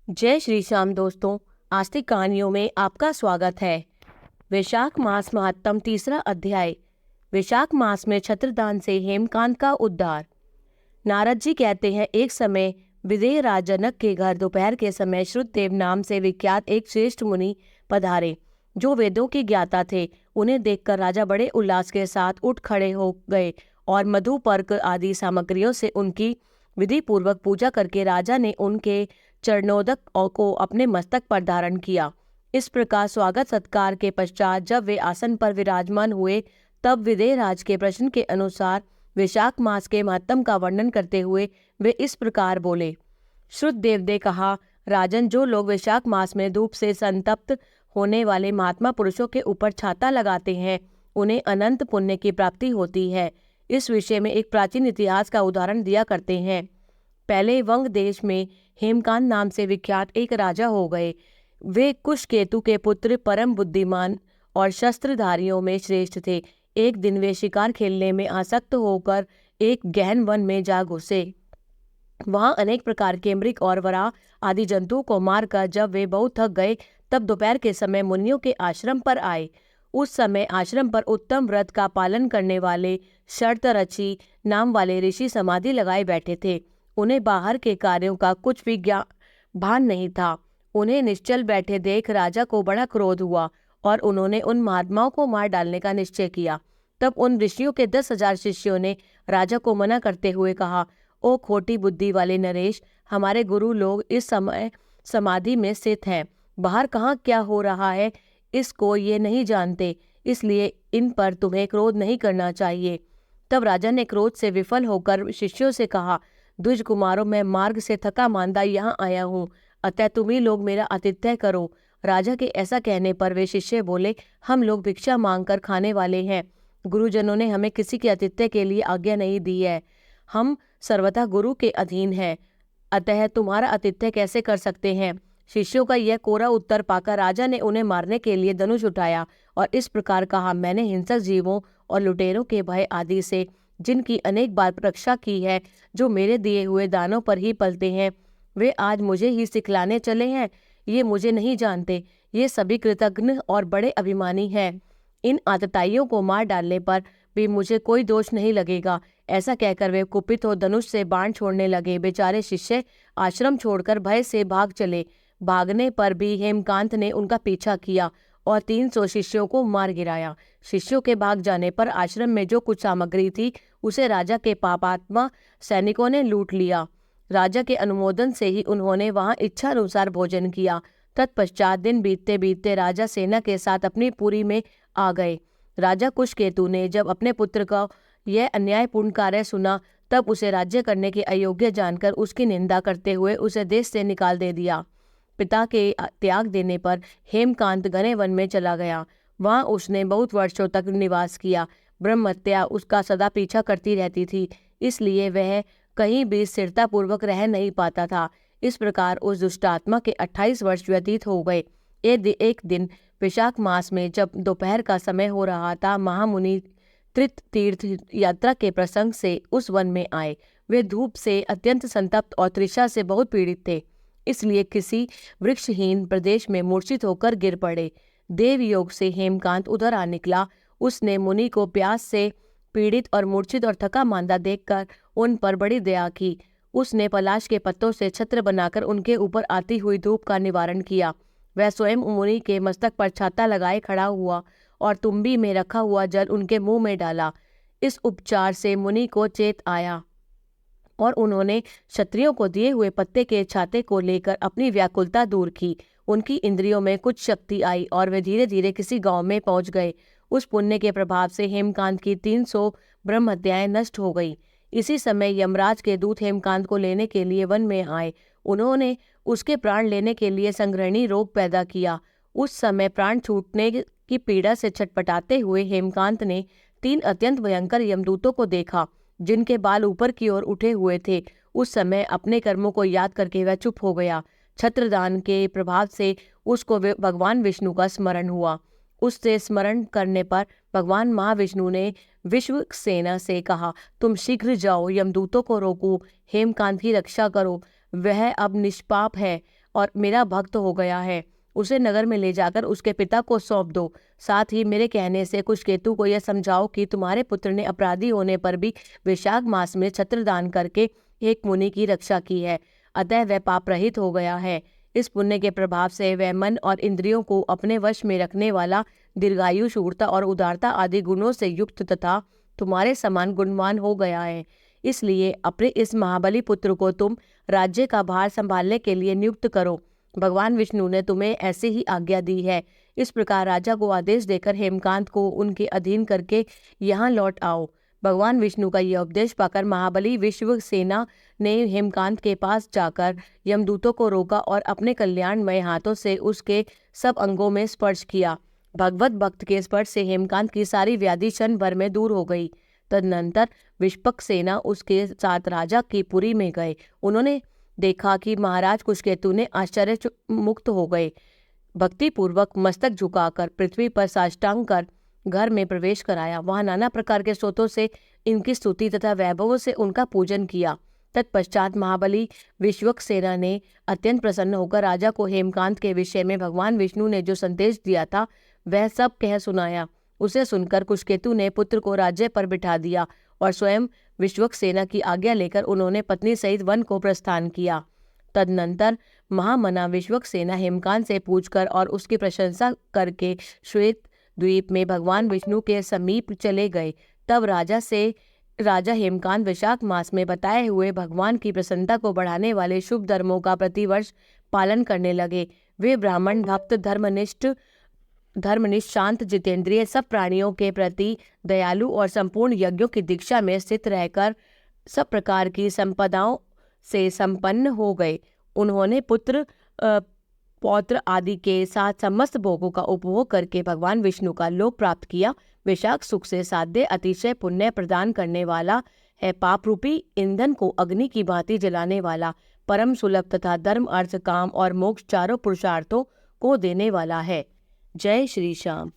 जय श्री श्याम दोस्तों। आस्तिक कहानियों में आपका स्वागत है। वैशाख मास महात्म तीसरा अध्याय। वैशाख मास में छत्रदान से हेमकांत का उद्धार। नारद जी कहते हैं, एक समय विदेह राज जनक के घर दोपहर के समय श्रुतदेव नाम से विख्यात एक श्रेष्ठ मुनि पधारे, जो वेदों के ज्ञाता थे। उन्हें देखकर राजा बड़े उल्लास के साथ उठ खड़े हो गए और मधु पर्क आदि सामग्रियों से उनकी विधि पूर्वक पूजा करके राजा ने उनके चरणोदक को अपने मस्तक पर धारण किया। इस प्रकार स्वागत सत्कार के पश्चात जब वे आसन पर विराजमान हुए, तब विदेह राज के प्रश्न के अनुसार वैशाख मास के महात्म का वर्णन करते हुए वे इस प्रकार बोले। श्रुतदेव ने कहा, राजन, जो लोग वैशाख मास में धूप से संतप्त होने वाले महात्मा पुरुषों के ऊपर छाता लगाते हैं, उन्हें अनंत पुण्य की प्राप्ति होती है। इस विषय में एक प्राचीन इतिहास का उदाहरण दिया करते हैं। पहले वंग देश में हेमकांत नाम से विख्यात एक राजा हो गए। वे कुशकेतु के पुत्र, परम बुद्धिमान और शस्त्रधारियों में श्रेष्ठ थे। एक दिन वे शिकार खेलने में आसक्त होकर एक गहन वन में जा घुसे। वहां अनेक प्रकार के मृग और वराह आदि जंतुओं को मारकर जब वे बहुत थक गए, तब दोपहर के समय मुनियों के आश्रम पर आए। उस समय आश्रम पर उत्तम व्रत का पालन करने वाले शर्तरची नाम वाले ऋषि समाधि लगाए बैठे थे। उन्हें बाहर के कार्यों का कुछ भी भान नहीं था। उन्हें निश्चल बैठे देख राजा को बड़ा क्रोध हुआ और उन्होंने उन महात्माओं को मार डालने का निश्चय किया। तब उन ऋषियों के 10,000 शिष्यों ने राजा को मना करते हुए कहा, ओ खोटी बुद्धि वाले नरेश, हमारे गुरु लोग इस समय समाधि में स्थित हैं। बाहर कहाँ क्या हो रहा है इसको ये नहीं जानते, इसलिए इन पर तुम्हें क्रोध नहीं करना चाहिए। तब राजा ने क्रोध से विफल होकर शिष्यों से कहा, द्विज कुमारों, मैं मार्ग से थका मांदा यहाँ आया हूँ, अतः तुम ही लोग मेरा आतिथ्य करो। राजा के ऐसा कहने पर वे शिष्य बोले, हम लोग भिक्षा मांगकर खाने वाले हैं। गुरुजनों ने हमें किसी के आतिथ्य के लिए आज्ञा नहीं दी है। हम सर्वथा गुरु के अधीन हैं, अतः तुम्हारा आतिथ्य कैसे कर सकते हैं। शिष्यों का यह कोरा उत्तर पाकर राजा ने उन्हें मारने के लिए धनुष उठाया और इस प्रकार कहा, मैंने हिंसक जीवों और लुटेरों के भय आदि से जिनकी अनेक बार रक्षा की है, जो मेरे दिए हुए दानों पर ही पलते हैं, वे आज मुझे ही सिखलाने चले हैं। ये मुझे नहीं जानते, ये सभी कृतघ्न और बड़े अभिमानी हैं। इन आतताइयों को मार डालने पर भी मुझे कोई दोष नहीं लगेगा। ऐसा कहकर वे कुपित हो धनुष से बाण छोड़ने लगे। बेचारे शिष्य आश्रम छोड़कर भय से भाग चले। भागने पर भी हेमकांत ने उनका पीछा किया और 300 शिष्यों को मार गिराया। शिष्यों के भाग जाने पर आश्रम में जो कुछ सामग्री थी, उसे राजा के पापात्मा सैनिकों ने लूट लिया। राजा के अनुमोदन से ही उन्होंने वहां इच्छा अनुसार भोजन किया। तत्पश्चात दिन बीतते बीतते राजा सेना के साथ अपनी पुरी में आ गए। राजा कुशकेतु ने जब अपने पुत्र का यह अन्यायपूर्ण कार्य सुना, तब उसे राज्य करने के अयोग्य जानकर उसकी निंदा करते हुए उसे देश से निकाल दे दिया। पिता के त्याग देने पर हेमकांत घने वन में चला गया। वहां उसने बहुत वर्षों तक निवास किया। ब्रह्महत्या उसका सदा पीछा करती रहती थी, इसलिए वह कहीं भी स्थिरता पूर्वक रह नहीं पाता था। इस प्रकार उस दुष्टात्मा के 28 वर्ष व्यतीत हो गए। एक दिन वैशाख मास में जब दोपहर का समय हो रहा था, महामुनि तीर्थ यात्रा के प्रसंग से उस वन में आए। वे धूप से अत्यंत संतप्त और तृषा से बहुत पीड़ित थे, इसलिए किसी वृक्षहीन प्रदेश में मूर्छित होकर गिर पड़े। देव योग से हेमकांत उधर आ निकला। उसने मुनि को प्यास से पीड़ित और मूर्छित और थका मांदा देखकर उन पर बड़ी दया की। उसने पलाश के पत्तों से छत्र बनाकर उनके ऊपर आती हुई धूप का निवारण किया। वह स्वयं मुनि के मस्तक पर छाता लगाए खड़ा हुआ और तुम्बी में रखा हुआ जल उनके मुंह में डाला। इस उपचार से मुनि को चेत आया और उन्होंने क्षत्रियों को दिए हुए पत्ते के छाते को लेकर अपनी व्याकुलता दूर की। उनकी इंद्रियों में कुछ शक्ति आई और वे धीरे धीरे किसी गांव में पहुंच गए। उस पुण्य के प्रभाव से हेमकांत की 300 ब्रह्महत्याएं नष्ट हो गई। इसी समय यमराज के दूत हेमकांत को लेने के लिए वन में आए। उन्होंने उसके प्राण लेने के लिए संग्रहणी रोग पैदा किया। उस समय प्राण छूटने की पीड़ा से छटपटाते हुए हेमकांत ने 3 अत्यंत भयंकर यमदूतों को देखा, जिनके बाल ऊपर की ओर उठे हुए थे। उस समय अपने कर्मों को याद करके वह चुप हो गया। छत्रदान के प्रभाव से उसको भगवान विष्णु का स्मरण हुआ। उससे स्मरण करने पर भगवान महाविष्णु ने विश्व सेना से कहा, तुम शीघ्र जाओ, यमदूतों को रोको, हेमकांत की रक्षा करो। वह अब निष्पाप है और मेरा भक्त हो गया है, उसे नगर में ले जाकर उसके पिता को सौंप दो। साथ ही मेरे कहने से कुशकेतु को यह समझाओ कि तुम्हारे पुत्र ने अपराधी होने पर भी वैशाख मास में छत्रदान करके एक मुनि की रक्षा की है, अतः वह पाप रहित हो गया है। इस पुण्य के प्रभाव से वह मन और इंद्रियों को अपने वश में रखने वाला, दीर्घायु, शूरता और उदारता आदि गुणों से युक्त तथा तुम्हारे समान गुणवान हो गया है। इसलिए अपने इस महाबली पुत्र को तुम राज्य का भार संभालने के लिए नियुक्त करो। भगवान विष्णु ने तुम्हें ऐसे ही आज्ञा दी है। इस प्रकार राजा को आदेश देकर हेमकांत को उनके अधीन करके यहाँ लौट आओ। भगवान विष्णु का यह उपदेश पाकर महाबली विश्वसेना ने हेमकांत के पास जाकर यमदूतों को रोका और अपने कल्याणमय हाथों से उसके सब अंगों में स्पर्श किया। भगवत भक्त के स्पर्श से हेमकांत की सारी व्याधि क्षण भर में दूर हो गई। तदनंतर विश्वक्सेना उसके साथ राजा की पुरी में गए। उन्होंने देखा कि महाराज कुशकेतु ने आश्चर्य मुक्त हो गए। भक्ति पूर्वक मस्तक झुकाकर पृथ्वी पर साष्टांग कर घर में प्रवेश कराया। वहां नाना प्रकार के स्तोत्रों से इनकी स्तुति तथा वैभवों से उनका पूजन किया। तत्पश्चात महाबली विश्वक्सेना ने अत्यंत प्रसन्न होकर राजा को हेमकांत के विषय में भगवान विष्णु ने जो संदेश दिया था वह सब कह सुनाया। उसे सुनकर कुशकेतु ने पुत्र को राज्य पर बिठा दिया और स्वयं विश्वक्सेना की आज्ञा लेकर उन्होंने पत्नी सहित वन को प्रस्थान किया। तदनंतर महामना विश्वक्सेना हेमकांत से पूछकर और उसकी प्रशंसा करके श्वेत द्वीप में भगवान विष्णु के समीप चले गए। तब राजा हेमकांत वैशाख मास में बताए हुए भगवान की प्रसन्नता को बढ़ाने वाले शुभ धर्मों का प्रतिवर्ष पालन करने लगे। वे ब्राह्मण, भक्त, धर्मनिष्ठ, शांत, जितेंद्रिय, सब प्राणियों के प्रति दयालु और संपूर्ण यज्ञों की दीक्षा में स्थित रहकर सब प्रकार की संपदाओं से संपन्न हो गए। उन्होंने पुत्र, पौत्र आदि के साथ समस्त भोगों का उपभोग करके भगवान विष्णु का लोक प्राप्त किया। वैशाख सुख से साध्य अतिशय पुण्य प्रदान करने वाला है, पाप रूपी ईंधन को अग्नि की भांति जलाने वाला, परम सुलभ तथा धर्म, अर्थ, काम और मोक्ष चारों पुरुषार्थों को देने वाला है। जय श्री श्याम।